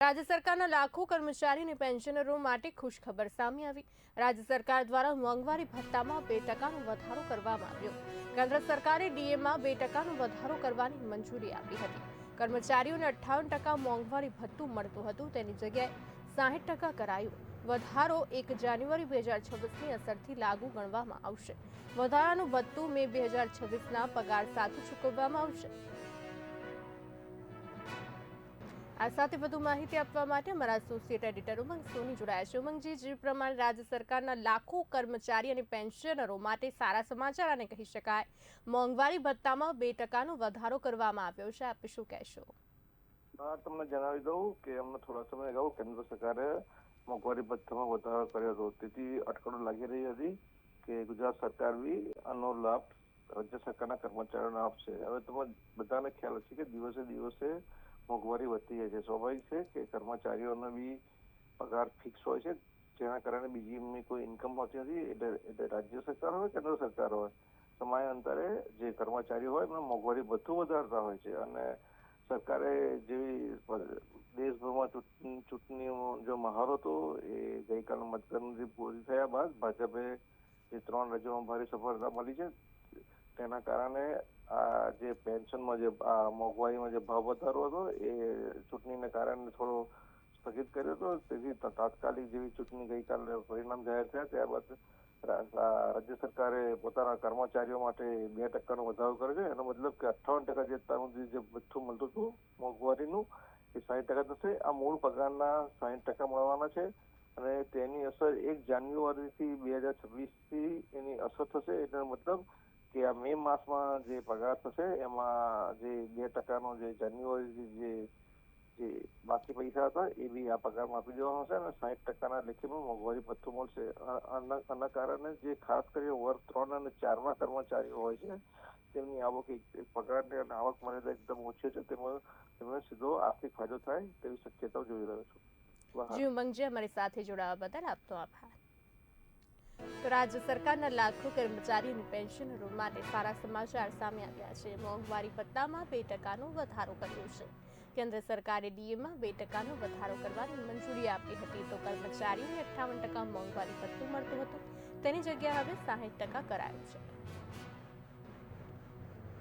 राज्य सरकारना लाखों कर्मचारीओने पेन्शनरो माटे खुशखबर सामे आवी। राज्य सरकार द्वारा मोंघवारी भत्तामां 2% વધારો કરવામાં આવ્યો। કેન્દ્ર સરકારે ડીએમાં 2% વધારો કરવાની મંજૂરી આપી હતી। કર્મચારીઓને 58% મોંઘવારી ભથ્થું મળતું હતું, તેની જગ્યાએ 60% કરાયું। વધારો 1 જાન્યુઆરી 2026ની અસરથી લાગુ ગણવામાં આવશે। વધારાનું ભથ્થું મે 2026ના પગાર સાથે ચૂકવવામાં આવશે। આ સાથે વધુ માહિતી આપવા માટે અમારા એસોસિએટ એડિટર ઉમંગ સોની જોડાયા છે। ઉમંગજી, જે પ્રમાણે રાજ્ય સરકારના લાખો કર્મચારી અને પેન્શનરો માટે સારા સમાચાર આને કહી શકાય। મોંઘવારી ભથ્થામાં 2%નો વધારો કરવામાં આવ્યો છે, આપ શું કહેશો? તમને જણાવી દઉં કે અમને થોડા સમય અગાઉ કેન્દ્ર સરકારે મોંઘવારી ભથ્થામાં વધારો કર્યો હતો। તેથી અટકળો લાગી રહી હતી કે ગુજરાત સરકાર બી આનો લાભ રાજ્ય સરકારના કર્મચારીઓને આપશે। હવે તમને બધાને ખ્યાલ હશે કે દિવસે દિવસે મોંઘવારી વધતી જાય છે। સ્વાભાવિક છે કે કર્મચારીઓનો બી પગાર ફિક્સ હોય છે, જેના કારણે બીજી એમની કોઈ ઇન્કમ હોતી નથી। એટલે રાજ્ય સરકાર હોય કેન્દ્ર સરકાર હોય, સમયાંતરે જે કર્મચારીઓ હોય એમને મોંઘવારી ભથ્થું વધારતા હોય છે। અને સરકારે જેવી દેશભરમાં ચૂંટણીઓ જો માહોલ હતો એ ગઈકાલે મતગણતરી પૂરી થયા બાદ ભાજપે જે 3 રાજ્યોમાં ભારે સફળતા મળી છે, તેના કારણે આ જે પેન્શનમાં જે મોંઘવારીમાં જે ભાવ વધારો હતો એ ચૂંટણીને કારણે થોડો સ્થગિત કર્યો હતો। તેથી તાત્કાલિક જેવી ચૂંટણી ગઈકાલે પરિણામ જાહેર થયા ત્યારબાદ રાજ્ય સરકારે પોતાના કર્મચારીઓ માટે 2%નો વધારો કર્યો છે। એનો મતલબ કે 58% જેટલાનું જે ભથ્થું મળતું હતું મોંઘવારીનું એ 60% થશે। આ મૂળ પગારના 60% મળવાના છે અને તેની અસર 1 જાન્યુઆરીથી 2026થી એની અસર થશે। એનો મતલબ કે આ મે માસમાં જે પગાર થશે એમાં જે 2%નો જે જાન્યુઆરીથી જે બાકી પૈસા હતા એ બી આ પગારમાં આપી દેવાનો છે અને 60%ના લેખેમાં મોંઘવારી ભથ્થું મળશે। આના કારણે જે ખાસ કરીને વર્ગ 3 અને 4ના કર્મચારીઓ હોય છે તેમની આવક પગારની અને આવક મર્યાદા એકદમ ઓછી છે, તેમને સીધો આર્થિક ફાયદો થાય તેવી શક્યતાઓ જોઈ રહ્યો છું। જી ઉમંગજી, અમારી સાથે જોડાવા બદલ આપનો આભાર। તો રાજ્ય સરકારના લાખો કર્મચારી અને પેન્શનરો માટે સારા સમાચાર સામે આવ્યા છે। મોંઘવારી ભથ્થામાં 2%નો વધારો કર્યો છે। કેન્દ્ર સરકારે ડીએમાં 2%નો વધારો કરવાની મંજૂરી આપી હતી, તો કર્મચારીઓને 58% મોંઘવારી ભથ્થું મળતું હતું, તેની જગ્યાએ હવે 60% કરાયું છે।